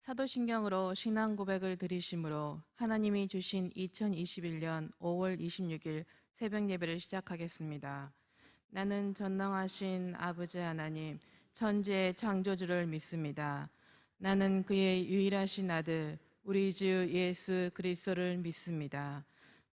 사도신경으로 신앙 고백을 드리심으로 하나님이 주신 2021년 5월 26일 새벽 예배를 시작하겠습니다. 나는 전능하신 아버지 하나님, 천지의 창조주를 믿습니다. 나는 그의 유일하신 아들, 우리 주 예수 그리스도를 믿습니다.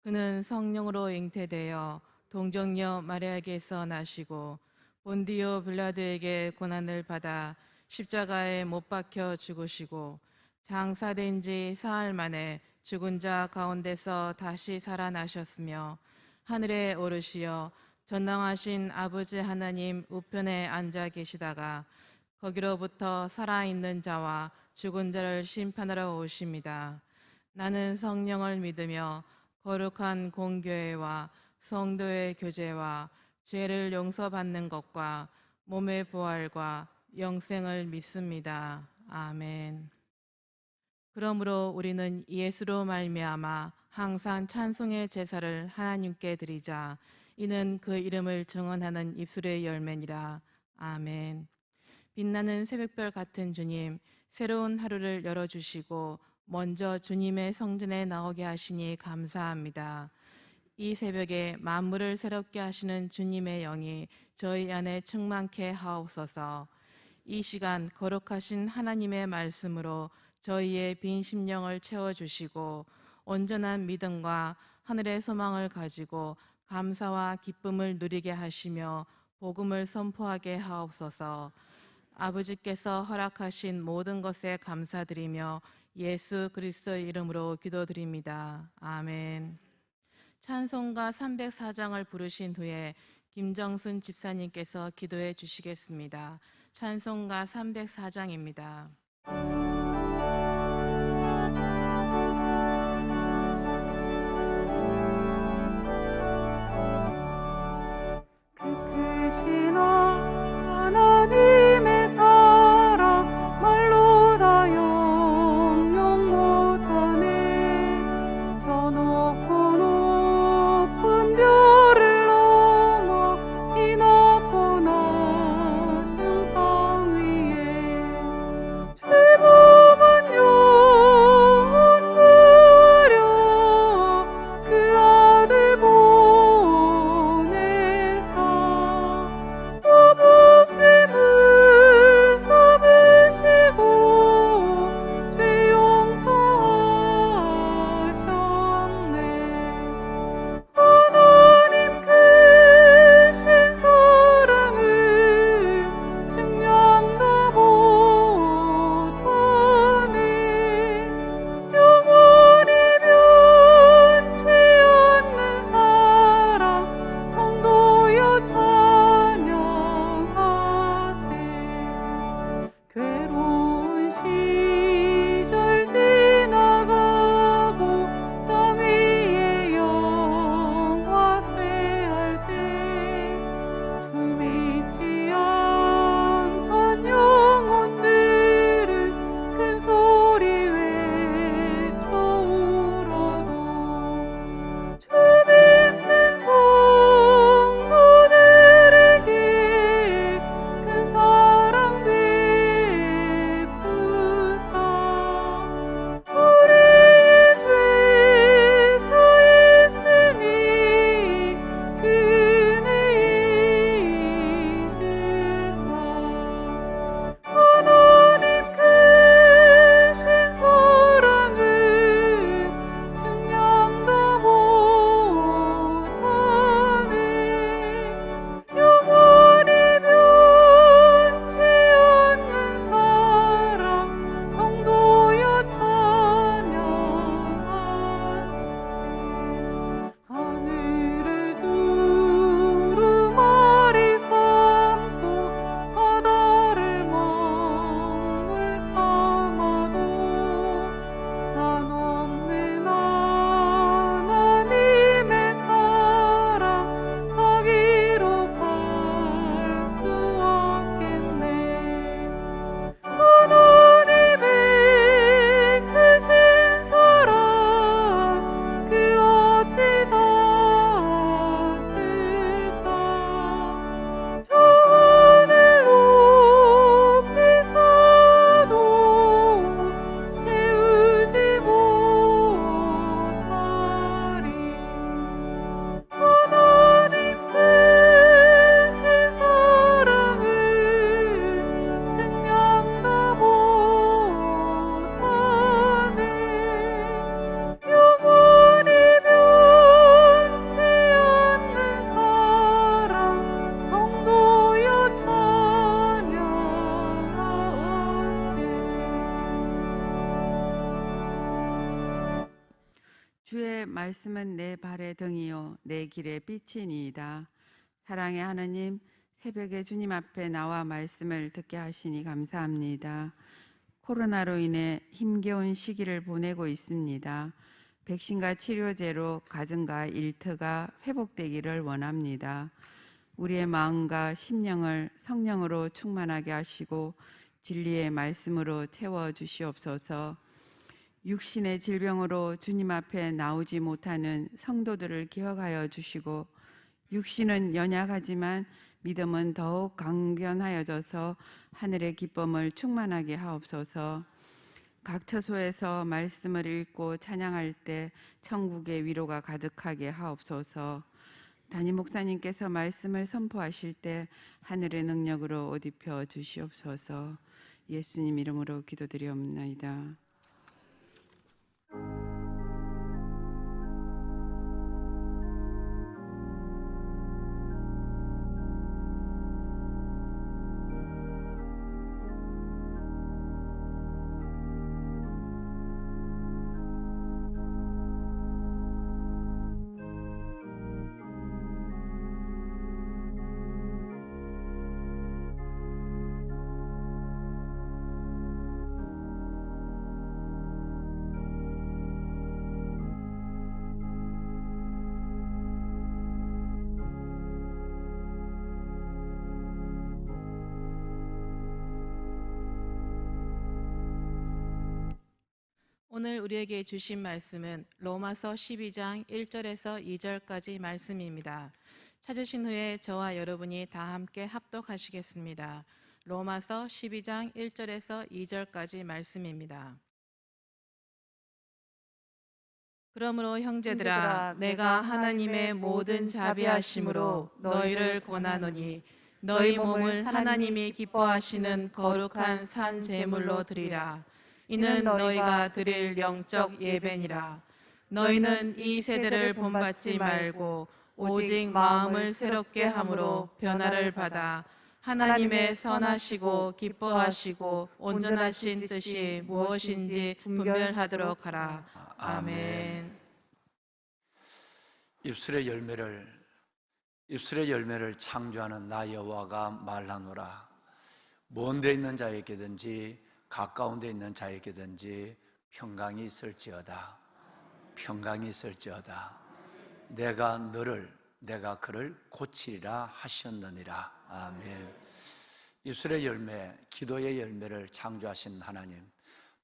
그는 성령으로 잉태되어 동정녀 마리아에게서 나시고 본디오 빌라도에게 고난을 받아 십자가에 못 박혀 죽으시고 장사된 지 사흘 만에 죽은 자 가운데서 다시 살아나셨으며 하늘에 오르시어 전능하신 아버지 하나님 우편에 앉아 계시다가 거기로부터 살아있는 자와 죽은 자를 심판하러 오십니다. 나는 성령을 믿으며 거룩한 공교회와 성도의 교제와 죄를 용서받는 것과 몸의 부활과 영생을 믿습니다. 아멘. 그러므로 우리는 예수로 말미암아 항상 찬송의 제사를 하나님께 드리자. 이는 그 이름을 증언하는 입술의 열매니라. 아멘. 빛나는 새벽별 같은 주님, 새로운 하루를 열어주시고 먼저 주님의 성전에 나오게 하시니 감사합니다. 이 새벽에 만물을 새롭게 하시는 주님의 영이 저희 안에 충만케 하옵소서. 이 시간 거룩하신 하나님의 말씀으로 저희의 빈 심령을 채워주시고 온전한 믿음과 하늘의 소망을 가지고 감사와 기쁨을 누리게 하시며 복음을 선포하게 하옵소서. 아버지께서 허락하신 모든 것에 감사드리며 예수 그리스도의 이름으로 기도드립니다. 아멘. 찬송가 304장을 부르신 후에 김정순 집사님께서 기도해 주시겠습니다. 찬송가 304장입니다. 크신 하나님의 사랑 말로 다 영영 못하네. 저 높고 높은 별을 넘어 이 낮고 낮은 땅 위에 죄범한 영혼 부려 그 아들 보내사 허복심을 삼으시고 죄 용서하셨네. 하나님 크신 사랑은 증명도 못하네. 영원히 변치 않는 사랑 성도여 찬양하세. 괴로운 시절 지나가고 땅 위에 영화 쇠할 때 주 믿지 않던 영혼들은 큰 소리 외쳐 울어도 주 믿는 성도들에게 큰 사랑 베푸네. 주의 말씀은 내 발의 등이요 내 길의 빛이니이다. 사랑의 하나님, 새벽에 주님 앞에 나와 말씀을 듣게 하시니 감사합니다. 코로나로 인해 힘겨운 시기를 보내고 있습니다. 백신과 치료제로 가정과 일터가 회복되기를 원합니다. 우리의 마음과 심령을 성령으로 충만하게 하시고 진리의 말씀으로 채워 주시옵소서. 육신의 질병으로 주님 앞에 나오지 못하는 성도들을 기억하여 주시고, 육신은 연약하지만 믿음은 더욱 강건하여져서 하늘의 기쁨을 충만하게 하옵소서. 각 처소에서 말씀을 읽고 찬양할 때 천국의 위로가 가득하게 하옵소서. 담임 목사님께서 말씀을 선포하실 때 하늘의 능력으로 옷 입혀 주시옵소서. 예수님 이름으로 기도드리옵나이다. 오늘 우리에게 주신 말씀은 로마서 12장 1절에서 2절까지 말씀입니다. 찾으신 후에 저와 여러분이 다 함께 합독하시겠습니다. 로마서 12장 1절에서 2절까지 말씀입니다. 그러므로 형제들아, 내가 하나님의 모든 자비하심으로 너희를 권하노니 너희 몸을 하나님이 기뻐하시는 거룩한 산 제물로 드리라. 이는 너희가 드릴 영적 예배니라. 너희는 이 세대를 본받지 말고 오직 마음을 새롭게 함으로 변화를 받아 하나님의 선하시고 기뻐하시고 온전하신 뜻이 무엇인지 분별하도록 하라. 아멘. 입술의 열매를 창조하는 나 여호와가 말하노라. 먼 데 있는 자에게든지 가까운 데 있는 자에게든지 평강이 있을지어다. 평강이 있을지어다. 내가 그를 고치리라 하셨느니라. 아멘. 입술의 열매, 기도의 열매를 창조하신 하나님,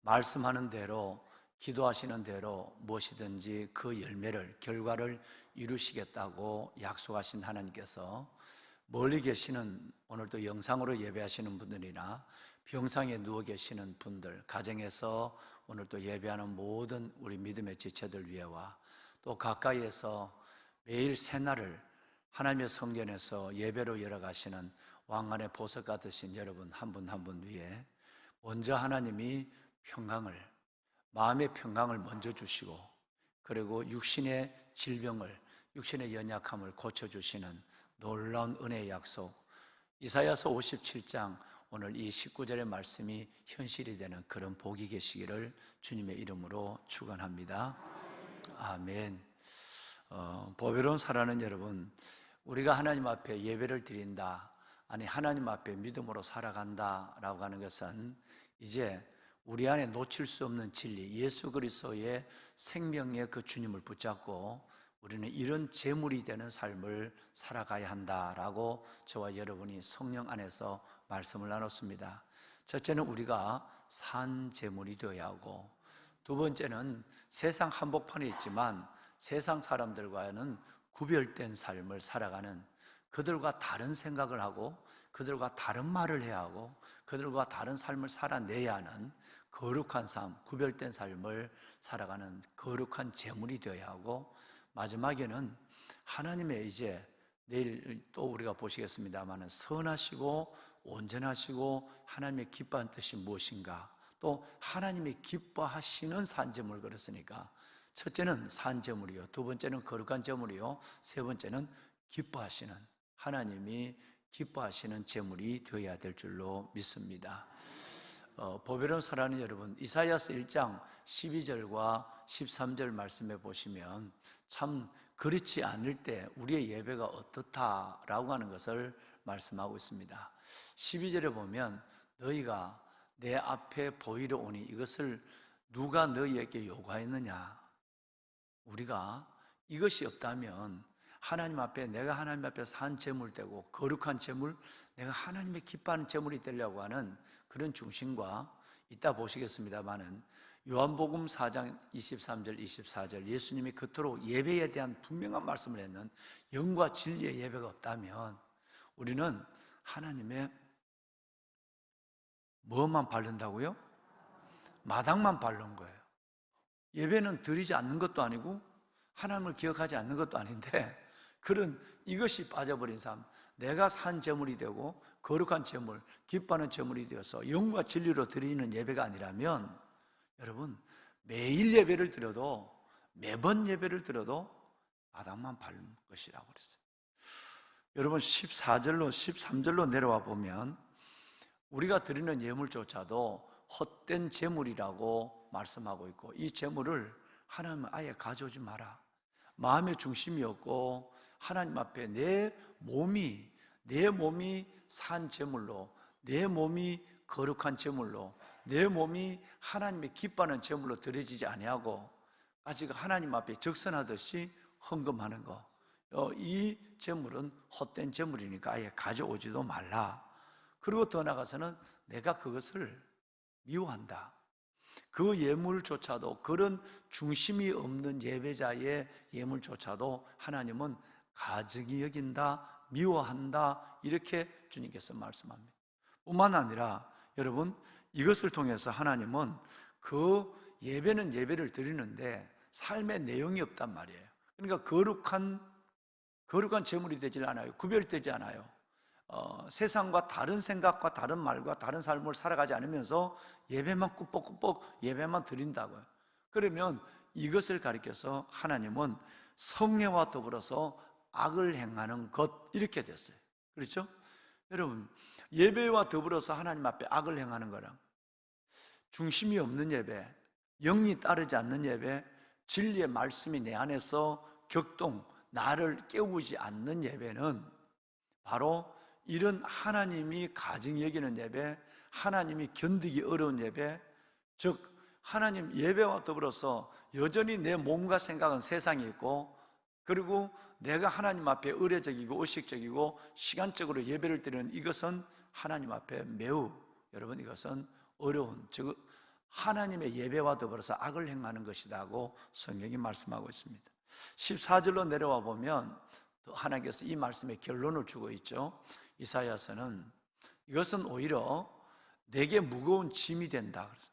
말씀하는 대로 기도하시는 대로 무엇이든지 그 열매를, 결과를 이루시겠다고 약속하신 하나님께서 멀리 계시는, 오늘도 영상으로 예배하시는 분들이나 병상에 누워 계시는 분들, 가정에서 오늘도 예배하는 모든 우리 믿음의 지체들 위해와 또 가까이에서 매일 새날을 하나님의 성전에서 예배로 열어가시는 왕관의 보석 같으신 여러분 한 분 한 분 위에 먼저 하나님이 평강을, 마음의 평강을 먼저 주시고, 그리고 육신의 질병을, 육신의 연약함을 고쳐주시는 놀라운 은혜의 약속, 이사야서 57장 오늘 이 19절의 말씀이 현실이 되는 그런 복이 계시기를 주님의 이름으로 축원합니다. 아멘. 보배로운 사랑하는 여러분, 우리가 하나님 앞에 예배를 드린다, 아니 하나님 앞에 믿음으로 살아간다라고 하는 것은 이제 우리 안에 놓칠 수 없는 진리, 예수 그리스도의 생명의 그 주님을 붙잡고 우리는 이런 제물이 되는 삶을 살아가야 한다라고 저와 여러분이 성령 안에서 말씀을 나눴습니다. 첫째는 우리가 산 제물이 되어야 하고, 두 번째는 세상 한복판에 있지만 세상 사람들과는 구별된 삶을 살아가는, 그들과 다른 생각을 하고 그들과 다른 말을 해야 하고 그들과 다른 삶을 살아내야 하는 거룩한 삶, 구별된 삶을 살아가는 거룩한 제물이 되어야 하고, 마지막에는 하나님의, 이제 내일 또 우리가 보시겠습니다만 선하시고 온전하시고 하나님의 기뻐하는 뜻이 무엇인가, 또 하나님이 기뻐하시는 산제물 그랬으니까 첫째는 산제물이요, 두 번째는 거룩한 제물이요, 세 번째는 기뻐하시는, 하나님이 기뻐하시는 제물이 되어야 될 줄로 믿습니다. 보배로운 사랑하는 여러분, 이사야서 1장 12절과 13절 말씀에 보시면 참 그렇지 않을 때 우리의 예배가 어떻다라고 하는 것을 말씀하고 있습니다. 12절에 보면 너희가 내 앞에 보이러 오니 이것을 누가 너희에게 요구하였느냐? 우리가 이것이 없다면 하나님 앞에, 내가 하나님 앞에 산 제물 되고 거룩한 제물, 내가 하나님의 기뻐하는 제물이 되려고 하는 그런 중심과, 이따 보시겠습니다마는 요한복음 4장 23절 24절 예수님이 그토록 예배에 대한 분명한 말씀을 했는 영과 진리의 예배가 없다면 우리는 하나님의 뭐만 바른다고요? 마당만 바른 거예요. 예배는 드리지 않는 것도 아니고 하나님을 기억하지 않는 것도 아닌데, 그런 이것이 빠져버린 삶, 내가 산 제물이 되고 거룩한 제물, 기뻐하는 제물이 되어서 영과 진리로 드리는 예배가 아니라면, 여러분, 매일 예배를 드려도, 매번 예배를 드려도 마당만 밟는 것이라고 그랬어요. 여러분, 14절로 13절로 내려와 보면 우리가 드리는 예물조차도 헛된 제물이라고 말씀하고 있고, 이 제물을 하나님은 아예 가져오지 마라. 마음의 중심이 없고 하나님 앞에 내 몸이 산 제물로, 내 몸이 거룩한 제물로, 내 몸이 하나님의 기뻐하는 제물로 드려지지 아니하고 아직 하나님 앞에 적선하듯이 헌금하는 거, 이 제물은 헛된 제물이니까 아예 가져오지도 말라. 그리고 더 나아가서는 내가 그것을 미워한다. 그 예물조차도, 그런 중심이 없는 예배자의 예물조차도 하나님은 가증히 여긴다, 미워한다, 이렇게 주님께서 말씀합니다. 뿐만 아니라 여러분, 이것을 통해서 하나님은 그 예배는 예배를 드리는데 삶의 내용이 없단 말이에요. 그러니까 거룩한 제물이 되질 않아요. 구별되지 않아요. 세상과 다른 생각과 다른 말과 다른 삶을 살아가지 않으면서 예배만 꾸벅꾸벅 예배만 드린다고요. 그러면 이것을 가리켜서 하나님은 성례와 더불어서 악을 행하는 것, 이렇게 됐어요. 그렇죠? 여러분, 예배와 더불어서 하나님 앞에 악을 행하는 거랑 중심이 없는 예배, 영이 따르지 않는 예배, 진리의 말씀이 내 안에서 격동, 나를 깨우지 않는 예배는 바로 이런 하나님이 가증히 여기는 예배, 하나님이 견디기 어려운 예배, 즉 하나님 예배와 더불어서 여전히 내 몸과 생각은 세상에 있고, 그리고 내가 하나님 앞에 의례적이고 의식적이고 시간적으로 예배를 드리는 이것은 하나님 앞에 매우, 여러분, 이것은 어려운, 즉 하나님의 예배와 더불어서 악을 행하는 것이라고 성경이 말씀하고 있습니다. 14절로 내려와 보면 하나님께서 이 말씀에 결론을 주고 있죠. 이사야서는 이것은 오히려 내게 무거운 짐이 된다. 그래서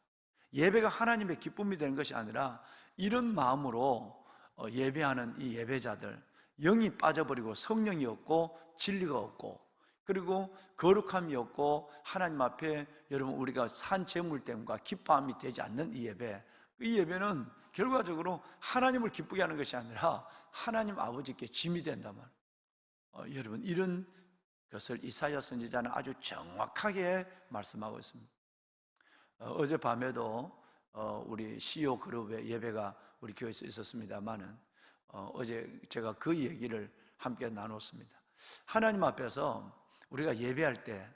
예배가 하나님의 기쁨이 되는 것이 아니라 이런 마음으로 예배하는 이 예배자들, 영이 빠져버리고 성령이 없고 진리가 없고 그리고 거룩함이 없고 하나님 앞에 여러분 우리가 산 제물됨과 기뻐함이 되지 않는 이 예배, 이 예배는 결과적으로 하나님을 기쁘게 하는 것이 아니라 하나님 아버지께 짐이 된단 말이에요. 여러분, 이런 것을 이사야 선지자는 아주 정확하게 말씀하고 있습니다. 어젯밤에도 우리 CEO 그룹의 예배가 우리 교회에서 있었습니다만은 어제 제가 그 얘기를 함께 나눴습니다. 하나님 앞에서 우리가 예배할 때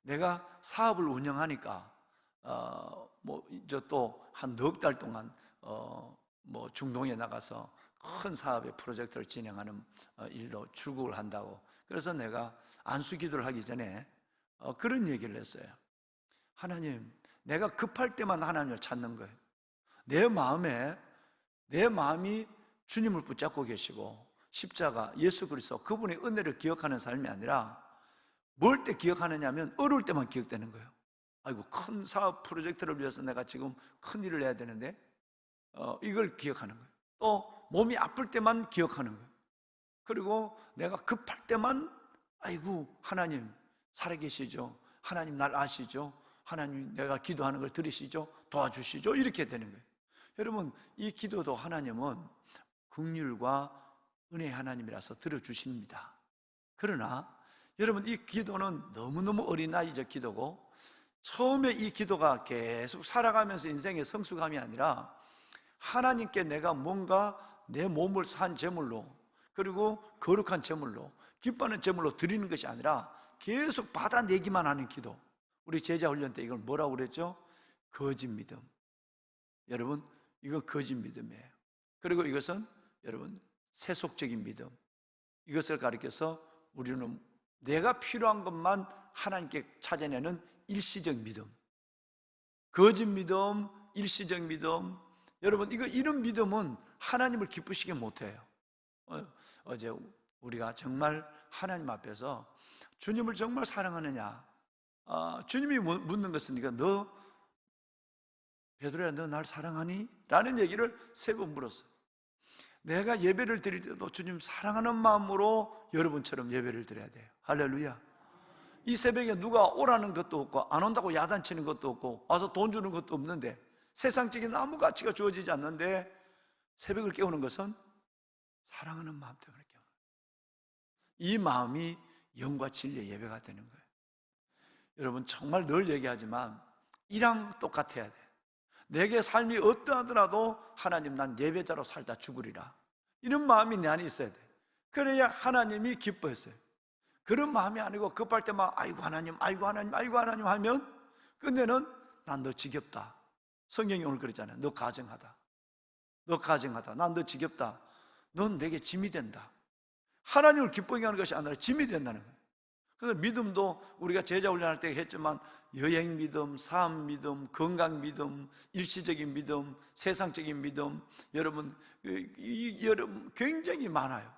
내가 사업을 운영하니까 저 또 한 넉 달 동안 중동에 나가서 큰 사업의 프로젝트를 진행하는 일로 출국을 한다고, 그래서 내가 안수기도를 하기 전에 그런 얘기를 했어요. 하나님, 내가 급할 때만 하나님을 찾는 거예요. 내 마음이 주님을 붙잡고 계시고 십자가 예수 그리스도 그분의 은혜를 기억하는 삶이 아니라 뭘 때 기억하느냐면 어려울 때만 기억되는 거예요. 아이고, 큰 사업 프로젝트를 위해서 내가 지금 큰 일을 해야 되는데 이걸 기억하는 거예요. 또 몸이 아플 때만 기억하는 거예요. 그리고 내가 급할 때만 아이고, 하나님 살아계시죠? 하나님 날 아시죠? 하나님 내가 기도하는 걸 들으시죠? 도와주시죠? 이렇게 되는 거예요. 여러분, 이 기도도 하나님은 긍휼과 은혜의 하나님이라서 들어주십니다. 그러나 여러분, 이 기도는 너무너무 어린아이적 기도고 처음에 이 기도가 계속 살아가면서 인생의 성숙함이 아니라 하나님께 내가 뭔가 내 몸을 산 제물로, 그리고 거룩한 제물로, 기뻐하는 제물로 드리는 것이 아니라 계속 받아내기만 하는 기도. 우리 제자 훈련 때 이걸 뭐라고 그랬죠? 거짓 믿음. 여러분, 이건 거짓 믿음이에요. 그리고 이것은 여러분 세속적인 믿음. 이것을 가리켜서 우리는 내가 필요한 것만 하나님께 찾아내는 일시적 믿음, 거짓 믿음, 일시적 믿음. 여러분, 이런 믿음은 하나님을 기쁘시게 못해요. 어제 우리가 정말 하나님 앞에서 주님을 정말 사랑하느냐, 주님이 묻는 것은 너 베드로야, 너 날 사랑하니? 라는 얘기를 3번 물었어요. 내가 예배를 드릴 때도 주님 사랑하는 마음으로 여러분처럼 예배를 드려야 돼요. 할렐루야. 이 새벽에 누가 오라는 것도 없고 안 온다고 야단치는 것도 없고 와서 돈 주는 것도 없는데, 세상적인 아무 가치가 주어지지 않는데 새벽을 깨우는 것은 사랑하는 마음 때문에 깨우는 거예요. 이 마음이 영과 진리의 예배가 되는 거예요. 여러분, 정말 늘 얘기하지만 이랑 똑같아야 돼. 내게 삶이 어떠하더라도 하나님, 난 예배자로 살다 죽으리라, 이런 마음이 내 안에 있어야 돼. 그래야 하나님이 기뻐했어요. 그런 마음이 아니고 급할 때만 아이고 하나님, 아이고 하나님, 아이고 하나님 하면 근데는 난 너 지겹다. 성경이 오늘 그랬잖아요. 너 가증하다. 너 가증하다. 난 너 지겹다. 넌 내게 짐이 된다. 하나님을 기쁘게 하는 것이 아니라 짐이 된다는 거예요. 그래서 믿음도 우리가 제자 훈련할 때 했지만 여행 믿음, 삶 믿음, 건강 믿음, 일시적인 믿음, 세상적인 믿음, 여러분 굉장히 많아요.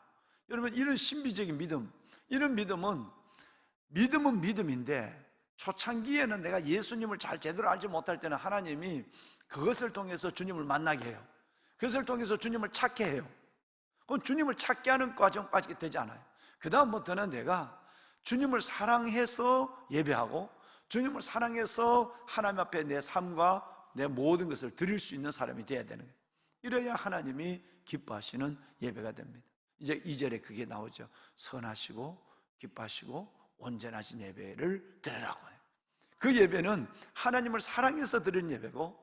여러분, 이런 신비적인 믿음, 이런 믿음은 믿음인데 초창기에는 내가 예수님을 잘 제대로 알지 못할 때는 하나님이 그것을 통해서 주님을 만나게 해요. 그것을 통해서 주님을 찾게 해요. 그건 주님을 찾게 하는 과정까지 되지 않아요. 그 다음부터는 내가 주님을 사랑해서 예배하고 주님을 사랑해서 하나님 앞에 내 삶과 내 모든 것을 드릴 수 있는 사람이 되어야 되는 거예요. 이래야 하나님이 기뻐하시는 예배가 됩니다. 이제 2절에 그게 나오죠. 선하시고 기뻐하시고 온전하신 예배를 드리라고 해요. 그 예배는 하나님을 사랑해서 드리는 예배고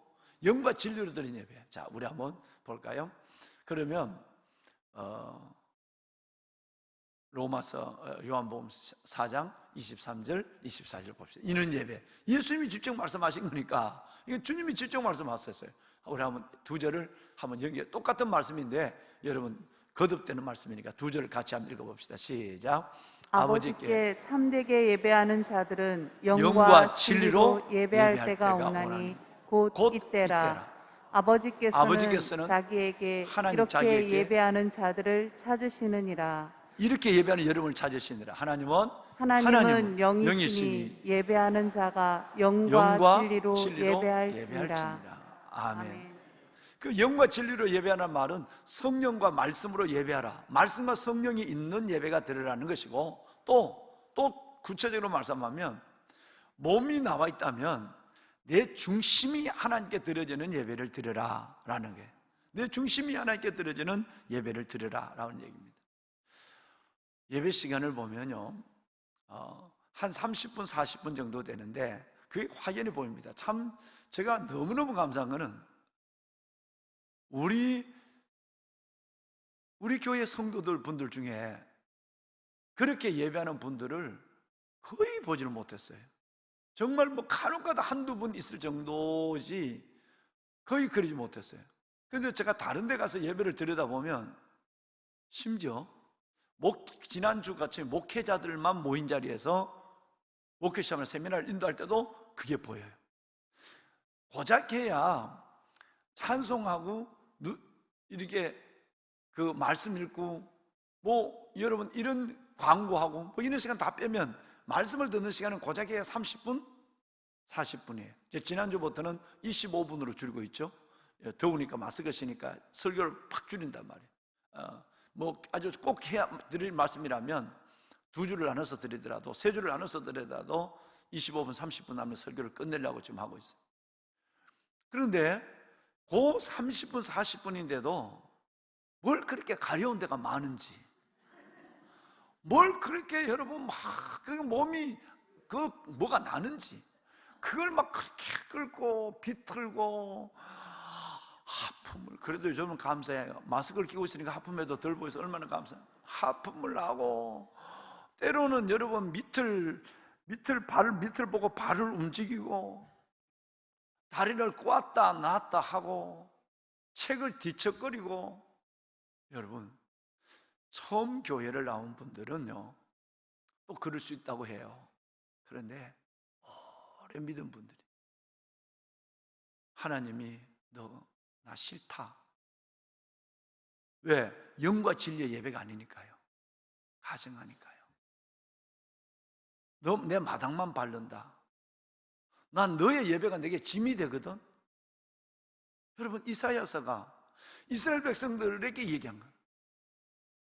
영과 진리로 드리는 예배. 자, 우리 한번 볼까요? 그러면 로마서 요한복음 4장 23절 24절 봅시다. 이는 예배. 예수님이 직접 말씀하신 거니까 이건 주님이 직접 말씀하셨어요. 우리 한번 2절을 한번 연결, 똑같은 말씀인데 여러분 거듭되는 말씀이니까 2절을 같이 한번 읽어봅시다. 시작. 아버지께 참되게 예배하는 자들은 영과 영과 진리로 진리로 예배할 때가 오나니 곧 이때라. 아버지께서는 자기에게 하나님 이렇게 자기에게 예배하는 자들을 찾으시느니라. 이렇게 예배하는 여러분을 찾으시느라. 하나님은 영이시니 예배하는 자가 영과 진리로 예배할지니라. 아멘. 그 영과 진리로 예배하는 말은 성령과 말씀으로 예배하라, 말씀과 성령이 있는 예배가 드리라는 것이고, 또 구체적으로 말씀하면 몸이 나와 있다면 내 중심이 하나님께 드려지는 예배를 드려라 라는 거예요. 내 중심이 하나님께 드려지는 예배를 드려라 라는 얘기입니다. 예배 시간을 보면요, 한 30분 40분 정도 되는데 그게 확연히 보입니다. 참 제가 너무너무 감사한 거는 우리 교회 성도들 분들 중에 그렇게 예배하는 분들을 거의 보지를 못했어요. 정말 간혹가다 한두 분 있을 정도지 거의 그러지 못했어요. 그런데 제가 다른 데 가서 예배를 드려다보면 심지어 지난주 같이 목회자들만 모인 자리에서 목회 시험을 세미나를 인도할 때도 그게 보여요. 고작 해야 찬송하고 이렇게 그 말씀 읽고 여러분 이런 광고하고 이런 시간 다 빼면 말씀을 듣는 시간은 고작 해야 30분? 40분이에요. 이제 지난주부터는 25분으로 줄고 있죠. 더우니까 마스크 쓰니까 설교를 팍 줄인단 말이에요. 아주 꼭 해야 드릴 말씀이라면 2주를 나눠서 드리더라도 3주를 나눠서 드리더라도 25분 30분 하면 설교를 끝내려고 지금 하고 있어요. 그런데 그 30분 40분인데도 뭘 그렇게 가려운 데가 많은지, 뭘 그렇게 여러분 막 몸이 뭐가 나는지, 그걸 막 그렇게 끌고 비틀고 하품을, 그래도 요즘은 감사해요. 마스크를 끼고 있으니까 하품해도 덜 보여서 얼마나 감사해요. 하품을 하고, 때로는 여러분 밑을 보고 발을 움직이고, 다리를 꼬았다 놨다 하고, 책을 뒤척거리고. 여러분, 처음 교회를 나온 분들은요 또 그럴 수 있다고 해요. 그런데 오래 믿은 분들이 하나님이 너 나 싫다. 왜? 영과 진리의 예배가 아니니까요. 가정하니까요. 너 내 마당만 밟는다. 난 너의 예배가 내게 짐이 되거든. 여러분, 이사야서가 이스라엘 백성들에게 얘기한 거예요.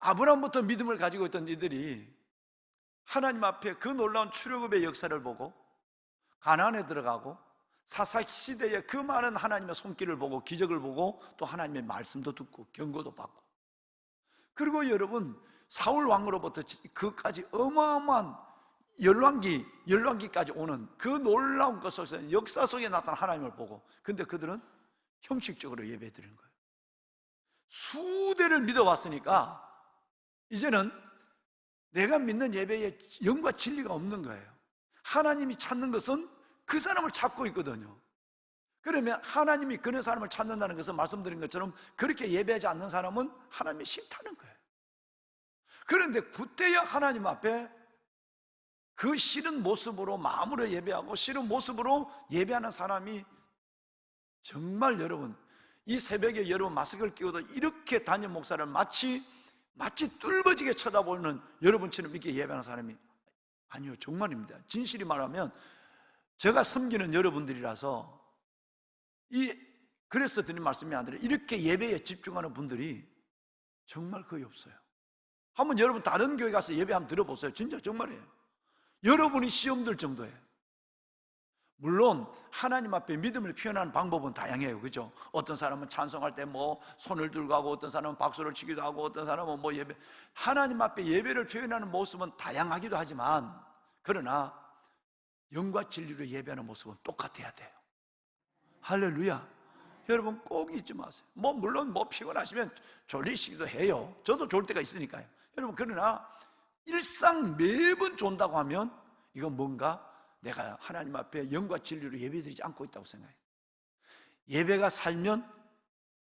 아브라함부터 믿음을 가지고 있던 이들이 하나님 앞에 그 놀라운 출애굽의 역사를 보고 가나안에 들어가고 사사 시대에 그 많은 하나님의 손길을 보고 기적을 보고 또 하나님의 말씀도 듣고 경고도 받고, 그리고 여러분 사울 왕으로부터 그까지 어마어마한 열왕기까지 오는 그 놀라운 것 속에서 역사 속에 나타난 하나님을 보고, 근데 그들은 형식적으로 예배 드리는 거예요. 수대를 믿어왔으니까 이제는 내가 믿는 예배에 영과 진리가 없는 거예요. 하나님이 찾는 것은 그 사람을 찾고 있거든요. 그러면 하나님이 그런 사람을 찾는다는 것은 말씀드린 것처럼 그렇게 예배하지 않는 사람은 하나님이 싫다는 거예요. 그런데 그때야 하나님 앞에 그 싫은 모습으로 마음으로 예배하고 싫은 모습으로 예배하는 사람이, 정말 여러분 이 새벽에 여러분 마스크를 끼고도 이렇게 담임 목사를 마치 뚫어지게 쳐다보는 여러분처럼 이렇게 예배하는 사람이 아니요, 정말입니다. 진실이 말하면 제가 섬기는 여러분들이라서 그래서 드린 말씀이 아니라 이렇게 예배에 집중하는 분들이 정말 거의 없어요. 한번 여러분 다른 교회 가서 예배 한번 들어보세요. 진짜 정말이에요. 여러분이 시험 들 정도예요. 물론 하나님 앞에 믿음을 표현하는 방법은 다양해요. 그죠? 어떤 사람은 찬송할 때 뭐 손을 들고 하고, 어떤 사람은 박수를 치기도 하고, 어떤 사람은 뭐 예배, 하나님 앞에 예배를 표현하는 모습은 다양하기도 하지만, 그러나 영과 진리로 예배하는 모습은 똑같아야 돼요. 할렐루야. 여러분 꼭 잊지 마세요. 물론 피곤하시면 졸리시기도 해요. 저도 졸 때가 있으니까요. 여러분, 그러나 일상 매번 존다고 하면 이건 뭔가 내가 하나님 앞에 영과 진리로 예배드리지 않고 있다고 생각해요. 예배가 살면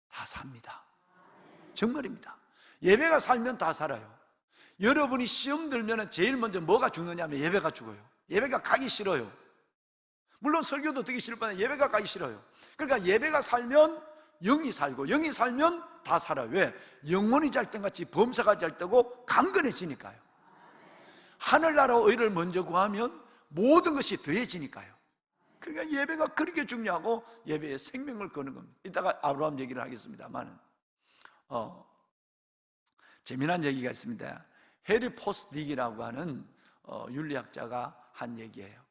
다 삽니다. 정말입니다. 예배가 살면 다 살아요. 여러분이 시험 들면 제일 먼저 뭐가 죽느냐면 예배가 죽어요. 예배가 가기 싫어요. 물론 설교도 듣기 싫을 뻔해 예배가 가기 싫어요. 그러니까 예배가 살면 영이 살고, 영이 살면 다 살아요. 왜? 영혼이 잘 때같이 범사가 잘 때고 강건해지니까요. 하늘나라 의를 먼저 구하면 모든 것이 더해지니까요. 그러니까 예배가 그렇게 중요하고 예배에 생명을 거는 겁니다. 이따가 아브라함 얘기를 하겠습니다만, 재미난 얘기가 있습니다. 해리 포스딕이라고 하는 윤리학자가 한 얘기예요.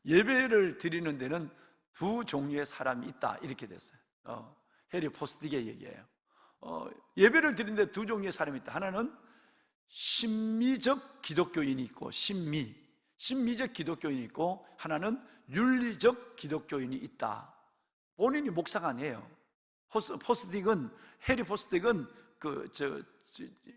예배를 드리는 데는 두 종류의 사람이 있다, 이렇게 됐어요. 해리 포스딕의 얘기예요. 예배를 드리는 데 두 종류의 사람이 있다. 하나는 심미적 기독교인이 있고, 심미적 기독교인이 있고, 하나는 윤리적 기독교인이 있다. 본인이 목사가 아니에요. 해리 포스딕은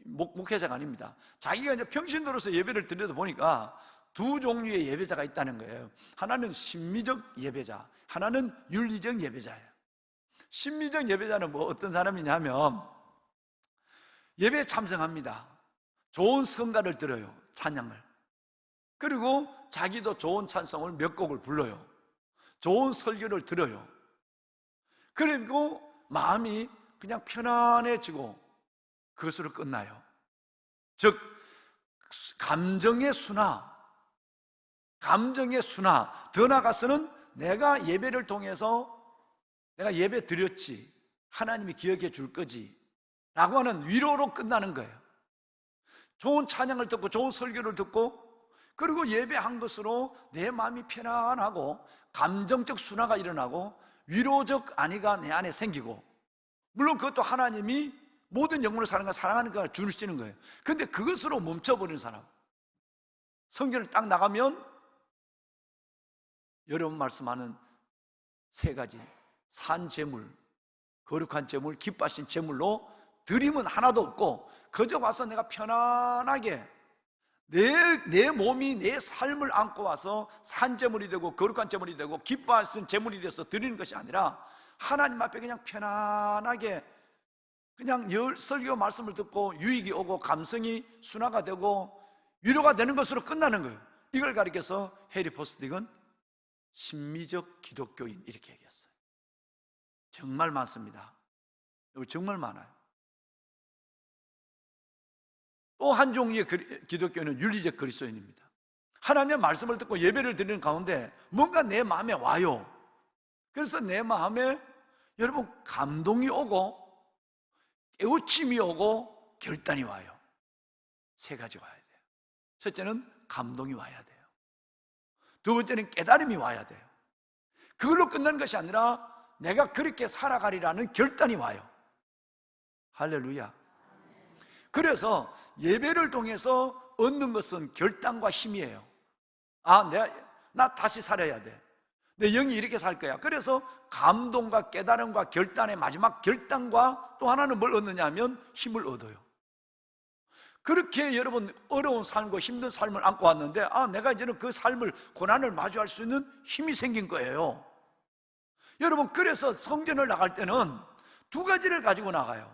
목회자가 아닙니다. 자기가 이제 평신도로서 예배를 드려다 보니까 두 종류의 예배자가 있다는 거예요. 하나는 심미적 예배자, 하나는 윤리적 예배자예요. 심미적 예배자는 어떤 사람이냐면 예배에 참석합니다. 좋은 성가를 들어요. 찬양을. 그리고 자기도 좋은 찬송을 몇 곡을 불러요. 좋은 설교를 들어요. 그리고 마음이 그냥 편안해지고 그것으로 끝나요. 즉 감정의 순화, 더 나아가서는 내가 예배를 통해서 내가 예배 드렸지, 하나님이 기억해 줄 거지 라고 하는 위로로 끝나는 거예요. 좋은 찬양을 듣고 좋은 설교를 듣고, 그리고 예배한 것으로 내 마음이 편안하고 감정적 순화가 일어나고 위로적 안위가 내 안에 생기고, 물론 그것도 하나님이 모든 영혼을 사랑하는 걸 주시는 거예요. 근데 그것으로 멈춰버리는 사람, 성전을 딱 나가면 여러분 말씀하는 세 가지 산 제물, 거룩한 제물, 기뻐하신 제물로 드림은 하나도 없고 그저 와서 내가 편안하게 내 몸이 내 삶을 안고 와서 산 제물이 되고 거룩한 제물이 되고 기뻐하신 제물이 돼서 드리는 것이 아니라 하나님 앞에 그냥 편안하게 그냥 설교 말씀을 듣고 유익이 오고 감성이 순화가 되고 위로가 되는 것으로 끝나는 거예요. 이걸 가리켜서 해리 포스딕은 심미적 기독교인 이렇게 얘기했어요. 정말 많습니다. 여기 정말 많아요. 또 한 종류의 기독교는 윤리적 그리스도인입니다. 하나님의 말씀을 듣고 예배를 드리는 가운데 뭔가 내 마음에 와요. 그래서 내 마음에 여러분 감동이 오고 깨우침이 오고 결단이 와요. 세 가지 와야 돼요. 첫째는 감동이 와야 돼요. 두 번째는 깨달음이 와야 돼요. 그걸로 끝나는 것이 아니라 내가 그렇게 살아가리라는 결단이 와요. 할렐루야. 그래서 예배를 통해서 얻는 것은 결단과 힘이에요. 나 다시 살아야 돼. 내 영이 이렇게 살 거야. 그래서 감동과 깨달음과 결단의 마지막 결단과 또 하나는 뭘 얻느냐 하면 힘을 얻어요. 그렇게 여러분 어려운 삶과 힘든 삶을 안고 왔는데 내가 이제는 그 삶을 고난을 마주할 수 있는 힘이 생긴 거예요. 여러분 그래서 성전을 나갈 때는 두 가지를 가지고 나가요.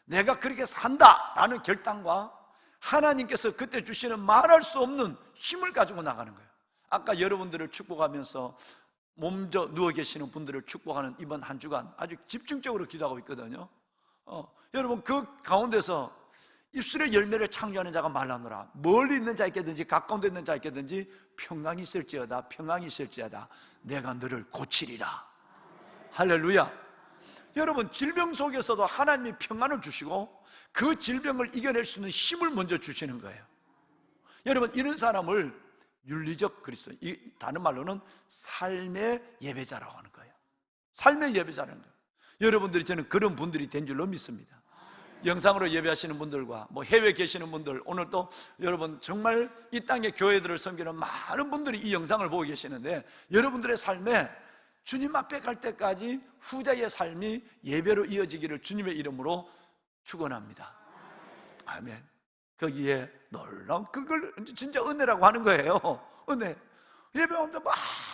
내가 그렇게 산다라는 결단과 하나님께서 그때 주시는 말할 수 없는 힘을 가지고 나가는 거예요. 아까 여러분들을 축복하면서 몸져 누워 계시는 분들을 축복하는 이번 한 주간 아주 집중적으로 기도하고 있거든요. 여러분 그 가운데서 입술의 열매를 창조하는 자가 말하노라. 멀리 있는 자 있겠든지 가까운 데 있는 자 있겠든지 평강이 있을지어다 평강이 있을지어다 내가 너를 고치리라. 할렐루야. 여러분 질병 속에서도 하나님이 평안을 주시고 그 질병을 이겨낼 수 있는 힘을 먼저 주시는 거예요. 여러분 이런 사람을 윤리적 그리스도, 다른 말로는 삶의 예배자라고 하는 거예요. 삶의 예배자라는 거예요. 여러분들이 저는 그런 분들이 된 줄로 믿습니다. 영상으로 예배하시는 분들과 해외에 계시는 분들, 오늘 또 여러분 정말 이 땅의 교회들을 섬기는 많은 분들이 이 영상을 보고 계시는데 여러분들의 삶에 주님 앞에 갈 때까지 후자의 삶이 예배로 이어지기를 주님의 이름으로 축원합니다. 아멘. 거기에 놀라운 그걸 진짜 은혜라고 하는 거예요. 은혜. 예배 오는데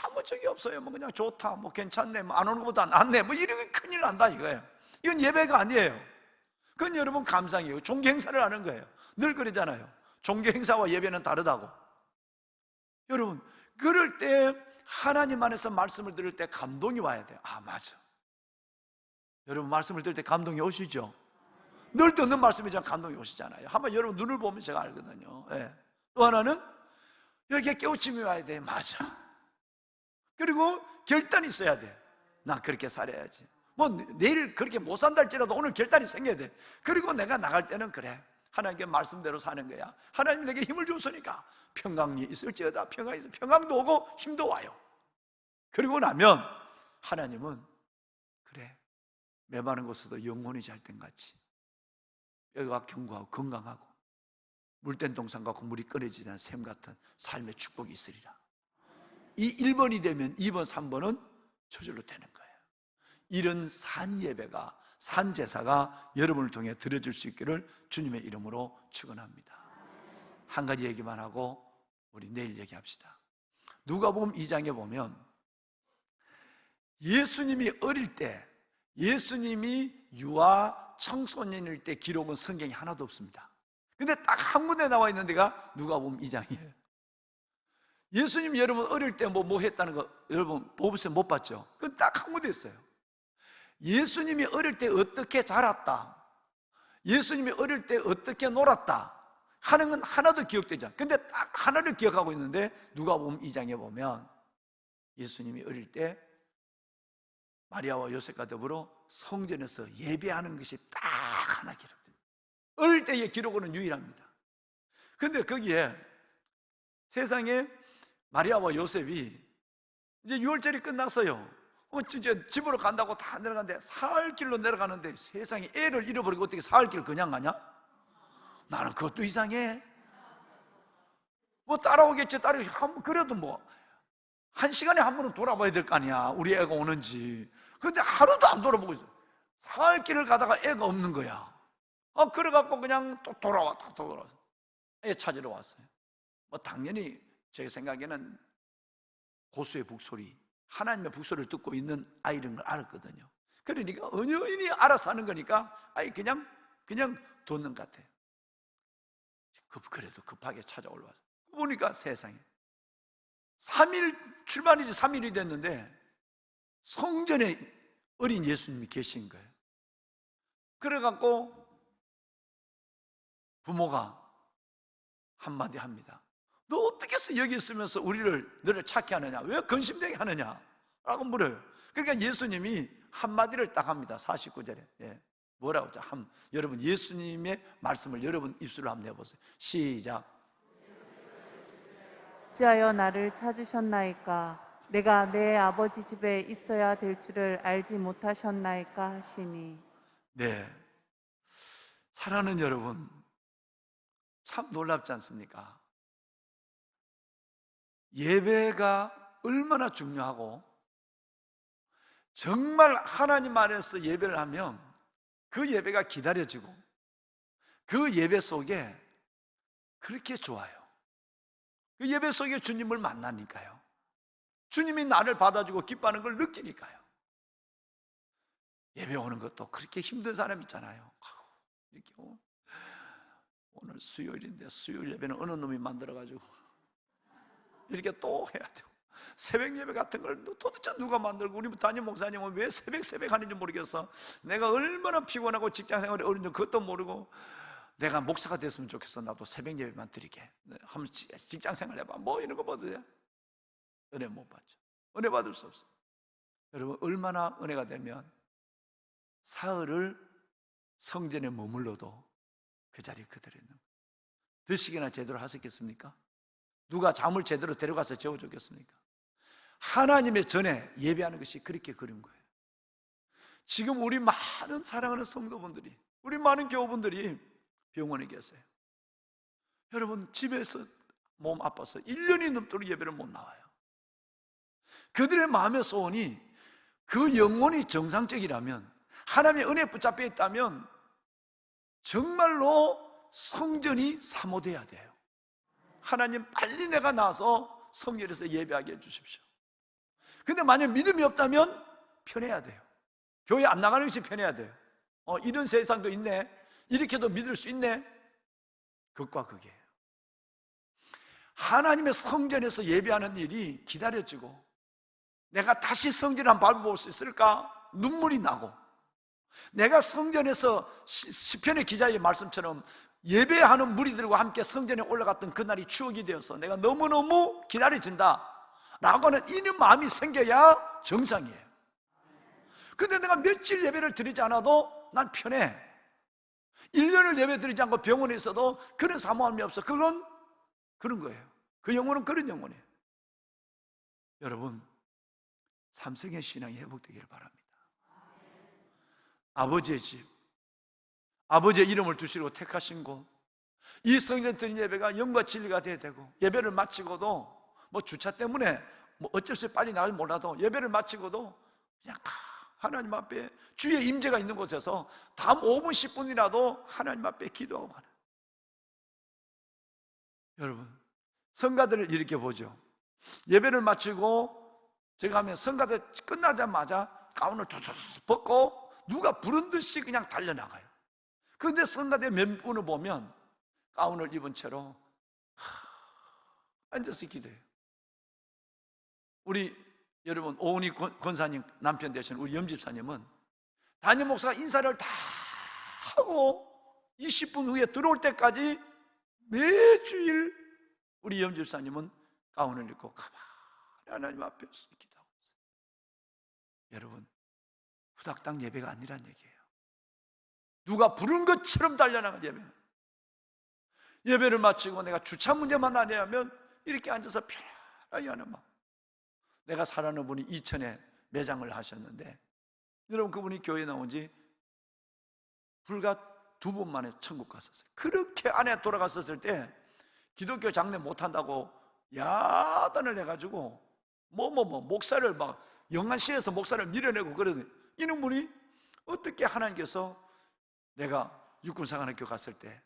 아무 적이 없어요. 그냥 좋다, 괜찮네, 안 오는 것보다 낫네, 이런 큰일 난다 이거예요. 이건 예배가 아니에요. 그건 여러분 감상이에요. 종교 행사를 하는 거예요. 늘 그러잖아요. 종교 행사와 예배는 다르다고. 여러분 그럴 때 하나님 안에서 말씀을 들을 때 감동이 와야 돼요. 맞아. 여러분 말씀을 들을 때 감동이 오시죠? 늘 듣는 말씀이지만 감동이 오시잖아요. 한번 여러분 눈을 보면 제가 알거든요. 또 하나는 이렇게 깨우침이 와야 돼. 맞아. 그리고 결단이 있어야 돼. 나 그렇게 살아야지. 내일 그렇게 못 산다 할지라도 오늘 결단이 생겨야 돼. 그리고 내가 나갈 때는 그래, 하나님께 말씀대로 사는 거야. 하나님이 내게 힘을 줬으니까 평강이 있을지어다. 평강이 있어. 평강도 오고 힘도 와요. 그리고 나면 하나님은 그래, 메마른 곳에도 영혼이 잘 땐 같이 뼈가 견고하고 건강하고 물된 동산 같고 물이 끊어지지 않은 샘 같은 삶의 축복이 있으리라. 이 1번이 되면 2번, 3번은 저절로 되는 거예요. 이런 산 예배가, 산 제사가 여러분을 통해 드려질 수 있기를 주님의 이름으로 축원합니다. 한 가지 얘기만 하고 우리 내일 얘기합시다. 누가복음 2장에 보면 예수님이 어릴 때, 예수님이 유아 청소년일 때 기록은 성경에 하나도 없습니다. 근데 딱 한 군데 나와 있는 데가 누가복음 2장이에요. 예수님 여러분 어릴 때 뭐 했다는 거 여러분 보고서 못 봤죠? 그건 딱 한 군데 있어요. 예수님이 어릴 때 어떻게 자랐다, 예수님이 어릴 때 어떻게 놀았다 하는 건 하나도 기억되지 않아요. 근데 딱 하나를 기억하고 있는데 누가복음 2장에 보면 예수님이 어릴 때 마리아와 요셉과 더불어 성전에서 예배하는 것이 딱 하나 기록됩니다. 어릴 때의 기록으로는 유일합니다. 근데 거기에 세상에 마리아와 요셉이 이제 유월절이 끝났어요. 진짜 집으로 간다고 다 내려가는데 사흘길로 내려가는데 세상에 애를 잃어버리고 어떻게 사흘길 그냥 가냐? 나는 그것도 이상해. 따라오겠지. 그래도 한 시간에 한 번은 돌아봐야 될 거 아니야, 우리 애가 오는지. 근데 하루도 안 돌아보고 있어. 사흘 길을 가다가 애가 없는 거야. 그래갖고 그냥 또 돌아왔다 애 찾으러 왔어요. 뭐 당연히 제 생각에는 고수의 북소리, 하나님의 북소리를 듣고 있는 아이인 걸 알았거든요. 그러니까 은연히 알아서 하는 거니까 아이 그냥 뒀는 것 같아요. 그래도 급하게 찾아올라와서 보니까 세상에 3일 출발이지 3일이 됐는데 성전에 어린 예수님이 계신 거예요. 그래갖고 부모가 한마디 합니다. 너 어떻게 해서 여기 있으면서 너를 찾게 하느냐? 왜 근심되게 하느냐? 라고 물어요. 그러니까 예수님이 한마디를 딱 합니다. 49절에. 뭐라고 하죠? 여러분 예수님의 말씀을 여러분 입술로 한번 해보세요. 시작. 어찌하여 나를 찾으셨나이까? 내가 내 아버지 집에 있어야 될 줄을 알지 못하셨나이까 하시니. 네, 사랑하는 여러분, 참 놀랍지 않습니까? 예배가 얼마나 중요하고 정말 하나님 안에서 예배를 하면 그 예배가 기다려지고 그 예배 속에 그렇게 좋아요. 그 예배 속에 주님을 만나니까요. 주님이 나를 받아주고 기뻐하는 걸 느끼니까요. 예배 오는 것도 그렇게 힘든 사람 있잖아요. 이렇게 오늘 수요일인데 수요일 예배는 어느 놈이 만들어가지고 이렇게 또 해야 되고, 새벽 예배 같은 걸 도대체 누가 만들고, 우리 담임 목사님은 왜 새벽 하는지 모르겠어. 내가 얼마나 피곤하고 직장생활이 어려운지 그것도 모르고, 내가 목사가 됐으면 좋겠어. 나도 새벽 예배만 드리게. 한번 직장생활 해봐. 뭐 이런 거 받으세요? 은혜 못 받죠. 은혜 받을 수 없어요. 여러분 얼마나 은혜가 되면 사흘을 성전에 머물러도 그 자리에 그대로 있는 거예요. 드시기나 제대로 하셨겠습니까? 누가 잠을 제대로 데려가서 재워줬겠습니까? 하나님의 전에 예배하는 것이 그렇게 그런 거예요. 지금 우리 많은 사랑하는 성도분들이, 우리 많은 교우분들이 병원에 계세요. 여러분 집에서 몸 아파서 1년이 넘도록 예배를 못 나와요. 그들의 마음의 소원이 그 영혼이 정상적이라면, 하나님의 은혜에 붙잡혀 있다면 정말로 성전이 사모돼야 돼요. 하나님 빨리 내가 나와서 성전에서 예배하게 해주십시오. 근데 만약 믿음이 없다면 편해야 돼요. 교회 안 나가는 것이 편해야 돼요. 이런 세상도 있네, 이렇게도 믿을 수 있네. 극과 극이에요. 하나님의 성전에서 예배하는 일이 기다려지고, 내가 다시 성전을 한번 밟아볼 수 있을까? 눈물이 나고, 내가 성전에서 시편의 기자의 말씀처럼 예배하는 무리들과 함께 성전에 올라갔던 그날이 추억이 되어서 내가 너무너무 기다려진다 라고 하는 이런 마음이 생겨야 정상이에요. 근데 내가 며칠 예배를 드리지 않아도 난 편해. 1년을 예배 드리지 않고 병원에 있어도 그런 사모함이 없어. 그건 그런 거예요. 그 영혼은 그런 영혼이에요. 여러분 삼성의 신앙이 회복되기를 바랍니다. 아버지의 집, 아버지의 이름을 두시고 택하신 곳, 이 성전 드린 예배가 영과 진리가 되어야 되고, 예배를 마치고도 뭐 주차 때문에 뭐 어쩔 수 없이 빨리 나가지 몰라도 예배를 마치고도 그냥 하나님 앞에 주의 임재가 있는 곳에서 다음 5분 10분이라도 하나님 앞에 기도하고 가는. 여러분 성가들을 이렇게 보죠. 예배를 마치고 제가 하면 성가들 끝나자마자 가운을 툭툭 벗고 누가 부른 듯이 그냥 달려나가요. 그런데 성가대 몇 분을 보면 가운을 입은 채로 앉아서 기도해요. 우리 여러분 오은희 권사님 남편 되신 우리 염집사님은 담임 목사가 인사를 다 하고 20분 후에 들어올 때까지 매주일 우리 염집사님은 가운을 입고 가만히 하나님 앞에 기도하고 있어요. 여러분 후닥닥 예배가 아니란 얘기예요. 누가 부른 것처럼 달려나간 예배. 예배를 마치고 내가 주차 문제만 아니라면 이렇게 앉아서 편안하게 하는 마음. 내가 사랑하는 분이 이천에 매장을 하셨는데, 여러분 그분이 교회에 나온 지 불과 2번 만에 천국 갔었어요. 그렇게 안에 돌아갔었을 때 기독교 장례 못한다고 야단을 해가지고 목사를 막 영안시에서 목사를 밀어내고 그러더니 이놈분이 어떻게 하나님께서 내가 육군사관학교 갔을 때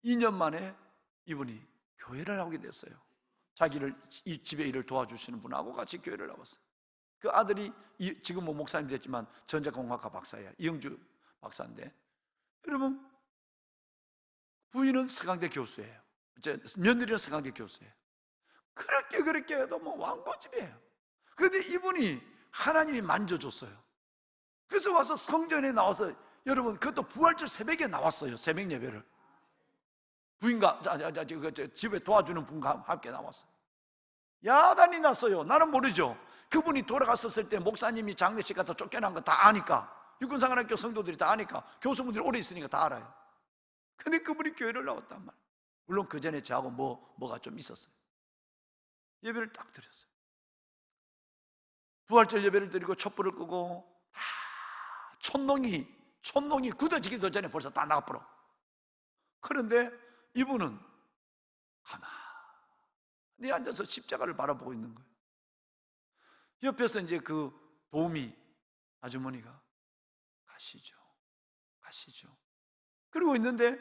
2년 만에 이분이 교회를 나오게 됐어요. 자기를 이 집에 일을 도와주시는 분하고 같이 교회를 나왔어요. 그 아들이 지금 뭐 목사님 됐지만 전자공학과 박사예요. 이영주 박사인데, 여러분 부인은 서강대 교수예요. 며느리는 서강대 교수예요. 그렇게 해도 뭐 왕고집이에요. 그런데 이분이 하나님이 만져줬어요. 그래서 와서 성전에 나와서, 여러분 그것도 부활절 새벽에 나왔어요. 새벽 예배를 부인과 집에 도와주는 분과 함께 나왔어요. 야단이 났어요. 나는 모르죠. 그분이 돌아갔었을 때 목사님이 장례식 갔다 쫓겨난 거 다 아니까, 육군사관학교 성도들이 다 아니까, 교수분들이 오래 있으니까 다 알아요. 근데 그분이 교회를 나왔단 말이에요. 물론 그 전에 저하고 뭐가 좀 있었어요. 예배를 딱 드렸어요. 부활절 예배를 드리고 촛불을 끄고 다 촛농이 굳어지기도 전에 벌써 다 나가버려. 그런데 이분은 가만히 앉아서 십자가를 바라보고 있는 거예요. 옆에서 이제 그 도우미 아주머니가 가시죠. 그러고 있는데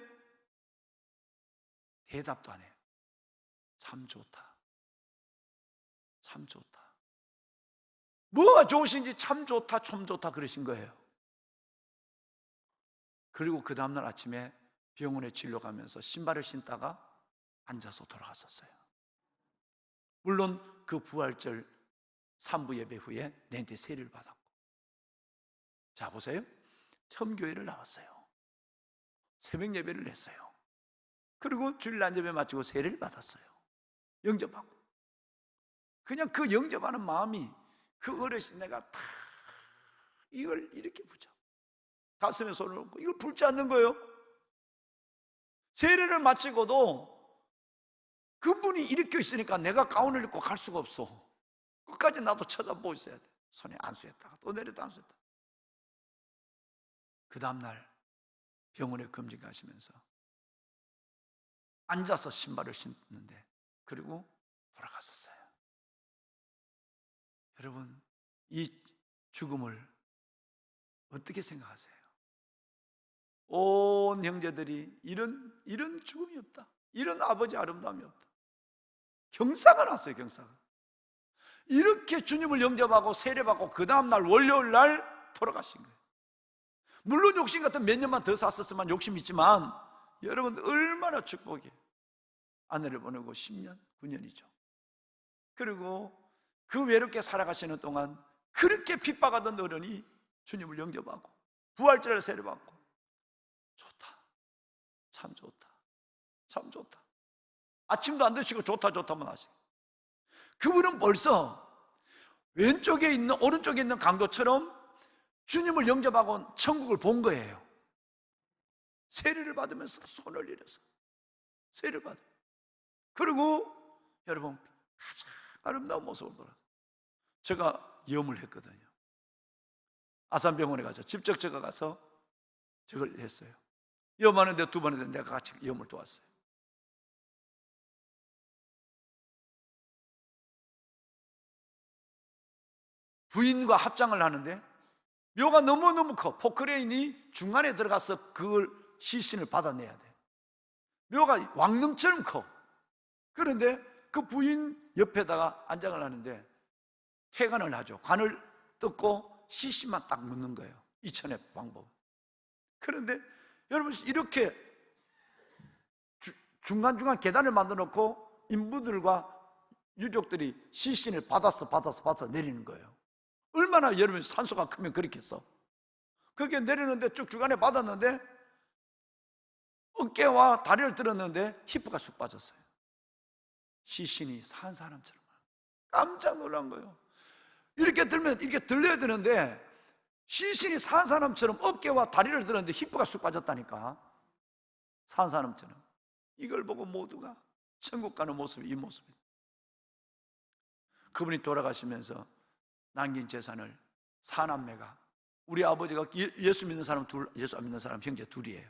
대답도 안 해요. 참 좋다. 뭐가 좋으신지 참 좋다 그러신 거예요. 그리고 그 다음날 아침에 병원에 진료 가면서 신발을 신다가 앉아서 돌아갔었어요. 물론 그 부활절 3부 예배 후에 내한테 세례를 받았고, 자 보세요. 처음 교회를 나왔어요. 새벽 예배를 했어요. 그리고 주일날 예배 마치고 세례를 받았어요. 영접하고. 그냥 그 영접하는 마음이, 그 어르신 내가 다 이걸 이렇게 붙여 가슴에 손을 얹고 이걸 풀지 않는 거예요. 세례를 마치고도 그분이 일으켜 있으니까 내가 가운을 입고 갈 수가 없어. 끝까지 나도 쳐다보고 있어야 돼. 손에 안수했다가 또 내려도 안수했다가. 그 다음날 병원에 검진 가시면서 앉아서 신발을 신는데, 그리고 돌아갔었어요. 여러분, 이 죽음을 어떻게 생각하세요? 온 형제들이 이런 죽음이 없다, 이런 아버지 아름다움이 없다. 경사가 났어요. 경사가. 이렇게 주님을 영접하고 세례받고 그 다음날 월요일 날 돌아가신 거예요. 물론 욕심 같은 몇 년만 더 샀었으면 욕심 있지만, 여러분 얼마나 축복이에요. 아내를 보내고 10년, 9년이죠. 그리고 그 외롭게 살아가시는 동안 그렇게 핍박하던 어른이 주님을 영접하고 부활절을 세례받고, 참 좋다. 아침도 안 드시고 좋다만 하시고, 그분은 벌써 왼쪽에 있는, 오른쪽에 있는 강도처럼 주님을 영접하고 천국을 본 거예요. 세례를 받으면서 손을 내려서 세례를 받아요. 그리고 여러분 가장 아름다운 모습을 보라. 제가 염을 했거든요. 아산병원에 가서 직접 제가 가서 저걸 했어요. 염하는데 2번 했는데 내가 같이 염을 도왔어요. 부인과 합장을 하는데 묘가 너무너무 커. 포크레인이 중간에 들어가서 그걸 시신을 받아내야 돼. 묘가 왕릉처럼 커. 그런데 그 부인 옆에다가 안장을 하는데 퇴관을 하죠. 관을 뜯고 시신만 딱 묻는 거예요. 이천의 방법. 그런데 여러분, 이렇게 중간중간 계단을 만들어 놓고 인부들과 유족들이 시신을 받아서 내리는 거예요. 얼마나 여러분 산소가 크면 그렇겠어. 그게 내리는데 쭉 주간에 받았는데 어깨와 다리를 들었는데 히프가 쑥 빠졌어요. 시신이 산 사람처럼. 깜짝 놀란 거예요. 이렇게 들면 이렇게 들려야 되는데 시신이 산 사람처럼 어깨와 다리를 들었는데 히프가 쑥 빠졌다니까. 산 사람처럼. 이걸 보고 모두가 천국 가는 모습이 이 모습이에요. 그분이 돌아가시면서 남긴 재산을 4남매가, 우리 아버지가 예수 믿는 사람 둘, 예수 안 믿는 사람 형제 둘이에요.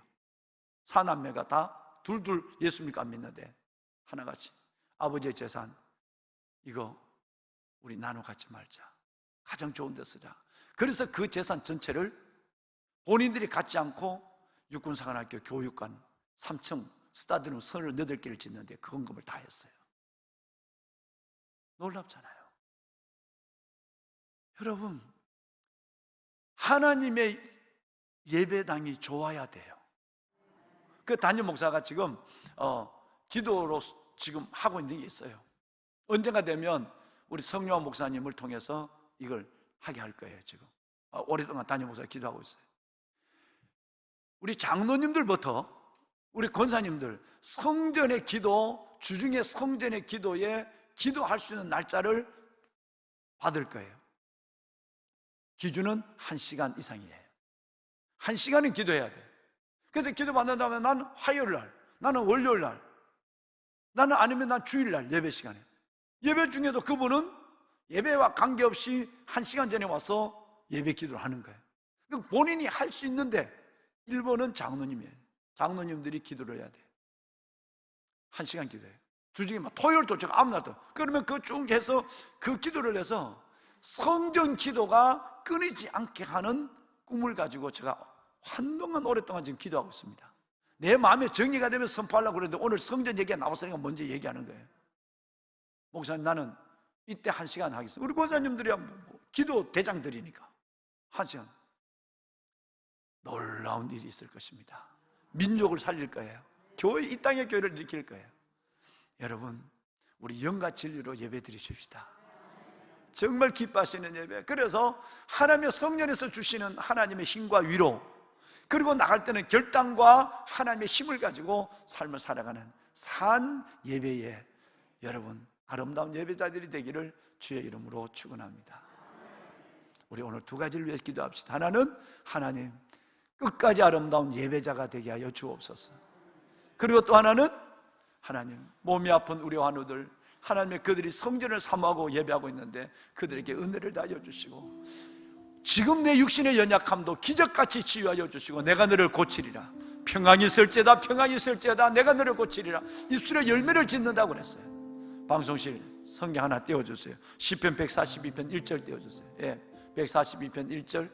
4남매가 다 둘 예수 믿고 안 믿는데 하나같이 아버지의 재산 이거 우리 나눠 갖지 말자. 가장 좋은 데 쓰자. 그래서 그 재산 전체를 본인들이 갖지 않고 육군사관학교 교육관 3층 스타디움 38개를 짓는데 그 헌금을 다 했어요. 놀랍잖아요. 여러분, 하나님의 예배당이 좋아야 돼요. 그 담임 목사가 지금 기도로 지금 하고 있는 게 있어요. 언젠가 되면 우리 성령환 목사님을 통해서 이걸 하게 할 거예요. 지금 오랫동안 담임 목사가 기도하고 있어요. 우리 장로님들부터 우리 권사님들 성전의 기도, 주중에 성전의 기도에 기도할 수 있는 날짜를 받을 거예요. 기준은 1시간 이상이에요. 1시간은 기도해야 돼. 그래서 기도 받는다면 나는 화요일 날, 나는 월요일 날, 나는 아니면 난 주일 날 예배 시간에. 예배 중에도 그분은 예배와 관계없이 1시간 전에 와서 예배 기도를 하는 거예요. 본인이 할 수 있는데 1번은 장로님이에요. 장로님들이 기도를 해야 돼요. 1시간 기도해요. 주중에 막 토요일도 제가 아무날도. 그러면 그 쭉 해서 그 기도를 해서 성전 기도가 끊이지 않게 하는 꿈을 가지고 제가 한동안 오랫동안 지금 기도하고 있습니다. 내 마음에 정리가 되면 선포하려고 그랬는데 오늘 성전 얘기가 나왔으니까 먼저 얘기하는 거예요. 목사님, 나는 이때 1시간 하겠습니다. 우리 권사님들이야 기도 대장들이니까 1시간. 놀라운 일이 있을 것입니다. 민족을 살릴 거예요. 교회, 이 땅의 교회를 일으킬 거예요. 여러분, 우리 영과 진리로 예배 드리십시다. 정말 기뻐하시는 예배. 그래서 하나님의 성령에서 주시는 하나님의 힘과 위로, 그리고 나갈 때는 결단과 하나님의 힘을 가지고 삶을 살아가는 산 예배에 여러분 아름다운 예배자들이 되기를 주의 이름으로 축원합니다. 우리 오늘 두 가지를 위해서 기도합시다. 하나는 하나님 끝까지 아름다운 예배자가 되게 하여 주옵소서. 그리고 또 하나는 하나님 몸이 아픈 우리 환우들, 하나님의 그들이 성전을 사모하고 예배하고 있는데 그들에게 은혜를 다하여 주시고 지금 내 육신의 연약함도 기적같이 치유하여 주시고 내가 너를 고치리라. 평강이 있을지어다, 평강이 있을지어다, 내가 너를 고치리라. 입술에 열매를 짓는다고 그랬어요. 방송실 성경 하나 띄워주세요. 시편 142편 1절 띄워주세요. 예, 142편 1절.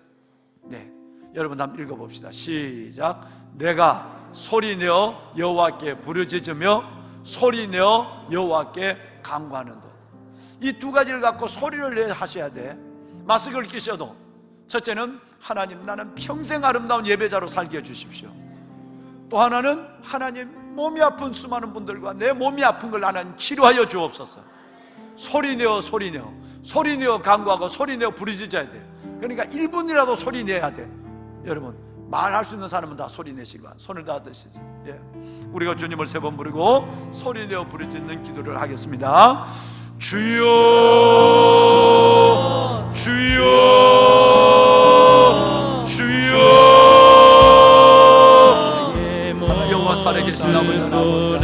네, 여러분 한번 읽어봅시다. 시작. 내가 소리내어 여호와께 부르짖으며 소리내어 여호와께 간구하는도다. 이 두 가지를 갖고 소리를 내 하셔야 돼. 마스크를 끼셔도 첫째는 하나님 나는 평생 아름다운 예배자로 살게 해주십시오. 또 하나는 하나님 몸이 아픈 수많은 분들과 내 몸이 아픈 걸 하나님 치료하여 주옵소서. 소리내어 소리내어 소리내어 간구하고 소리내어 부르짖어야 돼. 그러니까 1분이라도 소리내야 돼. 여러분 말할 수 있는 사람은 다 소리내시기 바랍니다. 손을 다 드시죠. 예. 우리가 주님을 3번 부르고 소리내어 부르짖는 기도를 하겠습니다. 주여 주여 주여 여호와 살아계신 나무의 나무